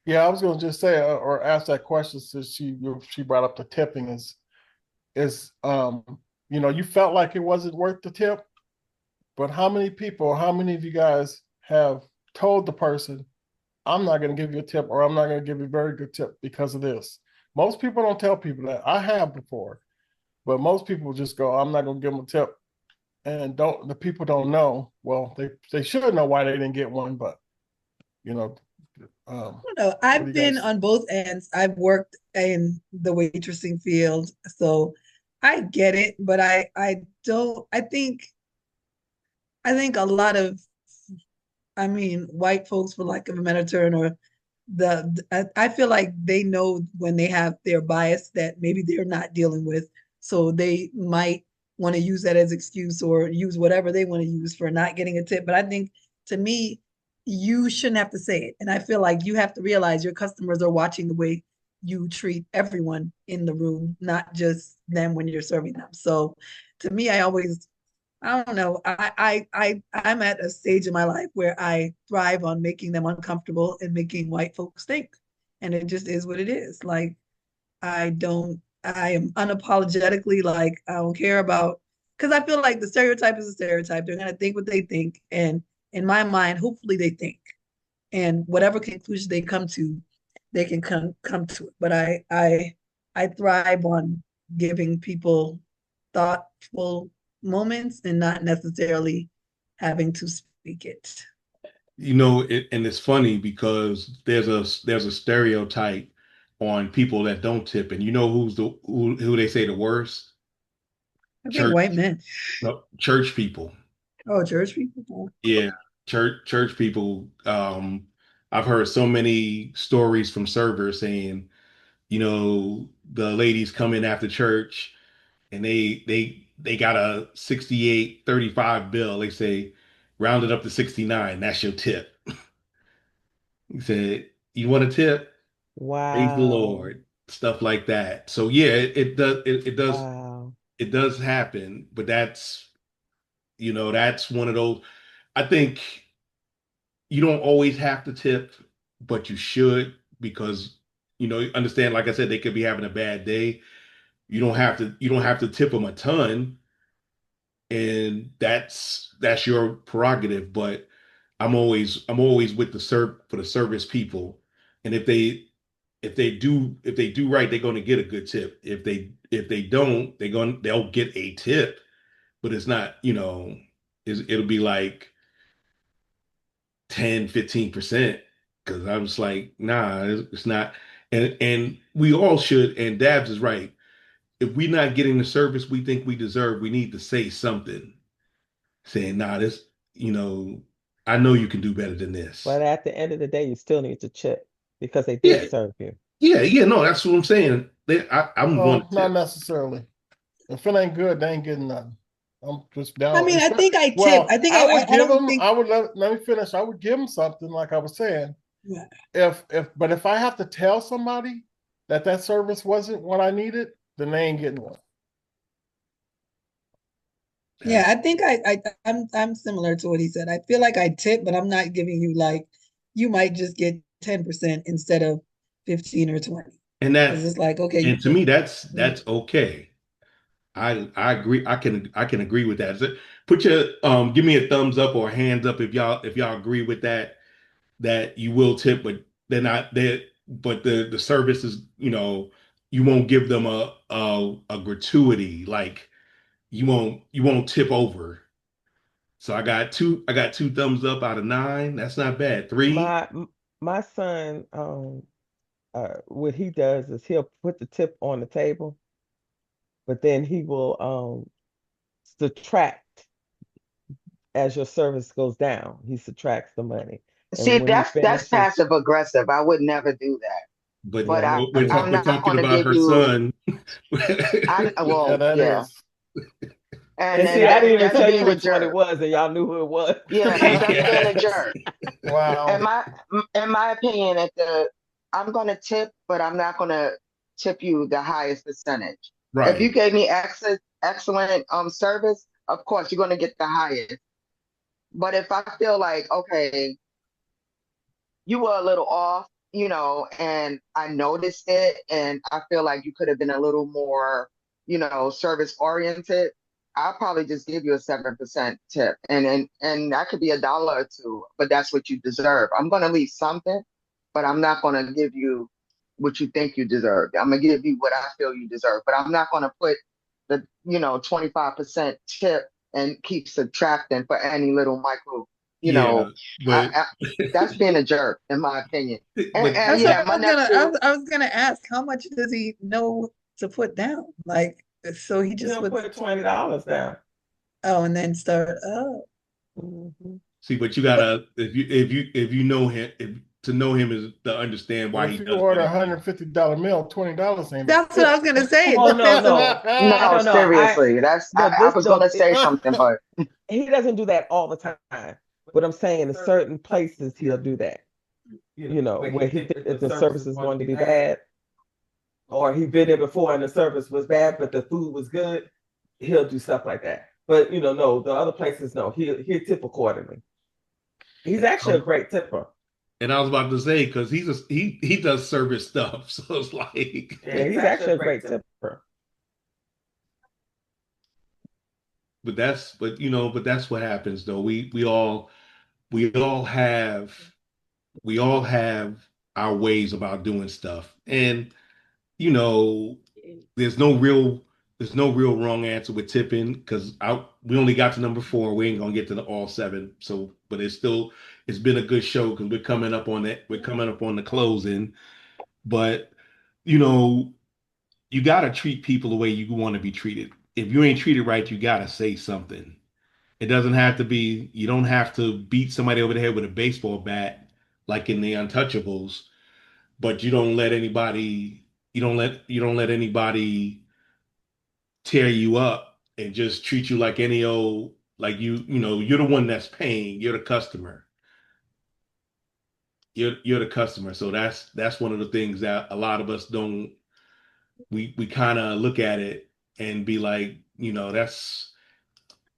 Yeah, I was going to just say or ask that question since she brought up the tipping is you felt like it wasn't worth the tip, but how many of you guys have told the person, I'm not going to give you a tip or I'm not going to give you a very good tip because of this? Most people don't tell people that. I have before, but most people just go, I'm not going to give them a tip, and don't the people don't know. Well, they should know why they didn't get one, but you know, don't know. what do I've you been guys? on both ends. I've worked in the waitressing field, so I get it, but I don't I think a lot of white folks, for lack of a better term, or I feel like they know when they have their bias that maybe they're not dealing with, so they might want to use that as excuse or use whatever they want to use for not getting a tip. But I think to me, you shouldn't have to say it, and I feel like you have to realize your customers are watching the way you treat everyone in the room, not just them when you're serving them. So to me, I don't know. I'm at a stage in my life where I thrive on making them uncomfortable and making white folks think. And it just is what it is. Like I am unapologetically like I don't care about because I feel like the stereotype is a stereotype. They're gonna think what they think. And in my mind, hopefully they think. And whatever conclusion they come to, they can come to it. But I thrive on giving people thoughtful moments and not necessarily having to speak it. And it's funny because there's a stereotype on people that don't tip, and you know who they say the worst? I think white Church, men. no, church people. Oh, church people. Yeah, church people. I've heard so many stories from servers saying, the ladies come in after church and they got a 68.35 bill. They say, round it up to 69. That's your tip. He said, you want a tip? Praise the Wow. Lord. Stuff like that. So yeah, Wow. it does happen, but that's one of those. I think you don't always have to tip, but you should because understand, like I said, they could be having a bad day. You don't have to tip them a ton, and that's your prerogative. But I'm always with the serve for the service people. And if they do right, they're going to get a good tip. If they don't, they'll get a tip, but it's not, it'll be like 10, 15%. Because I was like, nah, it's not. And we all should, and Dabs is right. If we're not getting the service we think we deserve, we need to say something saying, nah, you know, I know you can do better than this. But at the end of the day, you still need to chip because they did Yeah, serve you. yeah, no, that's what I'm saying. I'm going to Well, not tip. necessarily. If it ain't good, they ain't getting nothing. I'm just I down. mean, I think I tip. Well, I think I would I give don't them. think I would let me finish. I would give them something, like I was saying. yeah. But if I have to tell somebody that service wasn't what I needed, then they ain't getting one. Yeah, That's I think I'm similar to what he said. I feel like I tip, but I'm not giving you like you might just get 10% instead of 15 or 20. and Because that it's like, okay, you and to me did. that's okay. I agree. I can agree with that. So put your give me a thumbs up or a hands up if y'all agree with that you will tip, but they're not there. But the service is, you won't give them a gratuity, like you won't tip over. So I got two thumbs up out of nine. That's not bad. Three. My son, what he does is he'll put the tip on the table, but then he will subtract as your service goes down. He subtracts the money, and See, when he that's finishes, passive aggressive. I would never do that. But But yeah, we're, yeah. talk, I'm we're not talking going to about give her you. son. I Yeah, well, that yeah, is. and And then see, I didn't even that's tell you being a which one it jerk. was, and y'all knew who it was. Yeah, that's being a Yes. jerk. In Wow. my in my opinion, I'm going to tip, but I'm not going to tip you the highest percentage. If you Right. gave me excellent service, of course you're going to get the highest. But if I feel like okay, you were a little off, and I noticed it, and I feel like you could have been a little more, service oriented, I'll probably just give you a 7% tip, and that could be $1 or two, but that's what you deserve. I'm gonna leave something, but I'm not gonna give you what you think you deserve. I'm gonna give you what I feel you deserve, but I'm not gonna put the 25% tip and keep subtracting for any little micro, you Yeah, know, but that's being a jerk, in my opinion. And but That's what yeah, I my was gonna. nephew, I was gonna ask, how much does he know to put down? Like, so he just He'll would. put $20 down. Oh, and then start. Oh, Mhm. see, but you but gotta if you know him to know him is to understand But why if he you does what order a he hundred does. and $50 meal, $20 ain't a that's what I was gonna say. Oh It no, depends on. no, no, no. seriously, that's No, I this was no. gonna say something, but He doesn't do that all the time. But I'm saying in certain places he'll do that. Where he think if the service is going to be bad, or he been there before and the service was bad, but the food was good, he'll do stuff like that. But no, the other places, no, he'll tip accordingly. He's actually a great tipper. And I was about to say because he does service stuff, so it's like Yeah, he's actually a great tipper. but that's what happens though. We all have our ways about doing stuff, and you know there's no real wrong answer with tipping because we only got to number 4. We ain't gonna get to the all 7. So, but it's been a good show because we're coming up on that. We're coming up on the closing, but you know you gotta treat people the way you want to be treated. If you ain't treated right, you gotta say something. It doesn't have to be. You don't have to beat somebody over the head with a baseball bat like in the Untouchables, but you don't let anybody tear you up and just treat you like any old like you're the one that's paying. You're the customer. You're the customer. So that's one of the things that a lot of us don't. We kind of look at it and be like,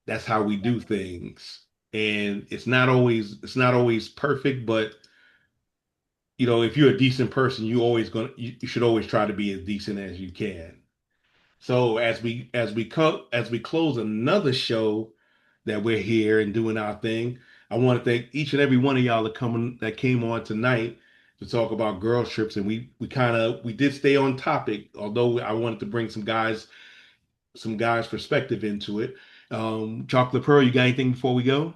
that's how we do things, and it's not always perfect, but if you're a decent person, you should always try to be as decent as you can. So as we close another show that we're here and doing our thing, I want to thank each and every one of y'all that came on tonight to talk about girl trips, and we did stay on topic, although I wanted to bring some guys' perspective into it. Chocolate Pearl, you got anything before we go?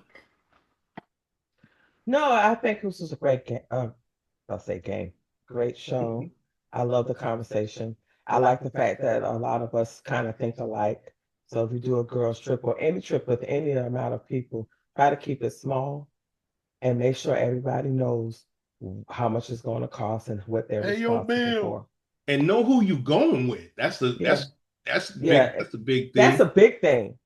No, I think this was a great game. I'll say game. Great show. I love the conversation. I like the fact that a lot of us kind of think alike. So if you do a girls trip or any trip with any amount of people, try to keep it small and make sure everybody knows how much it's going to cost and what they're Pay your responsible bill. for. And know who you going with. That's the Yeah. that's big. Yeah, That's the big that's thing. a big thing.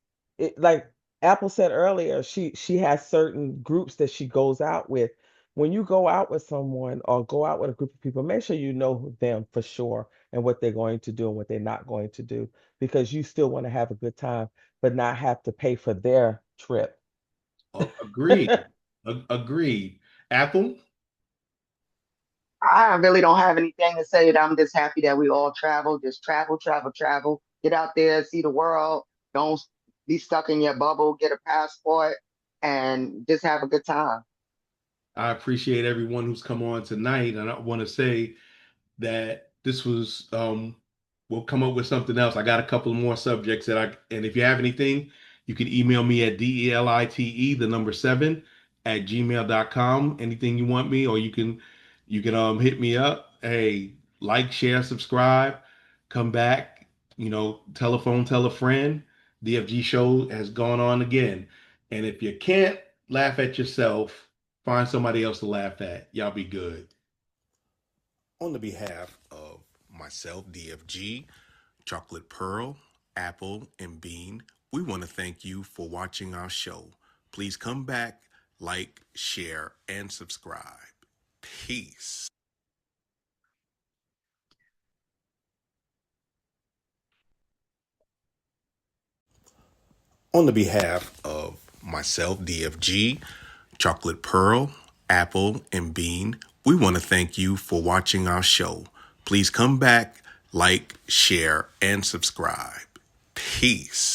Like Apple said earlier, she has certain groups that she goes out with. When you go out with someone or go out with a group of people, make sure you know them for sure and what they're going to do and what they're not going to do, because you still want to have a good time, but not have to pay for their trip. Agreed. Agreed. Apple. I really don't have anything to say. I'm just happy that we all travel. Just travel, travel, travel. Get out there, see the world. Don't be stuck in your bubble. Get a passport and just have a good time. I appreciate everyone who's come on tonight, and I want to say that this was we'll come up with something else. I got a couple more subjects and if you have anything, you can email me at DELITE the number 7 at gmail.com. Anything you want me, or you can hit me up. Hey, like, share, subscribe, come back, telephone, tell a friend. DFG show has gone on again. And if you can't laugh at yourself, find somebody else to laugh at. Y'all be good. On the behalf of myself, DFG, Chocolate Pearl, Apple, and Bean, we want to thank you for watching our show. Please come back, like, share, and subscribe. Peace. On the behalf of myself, DFG, Chocolate Pearl, Apple, and Bean, We want to thank you for watching our show. Please come back, like, share, and subscribe. Peace.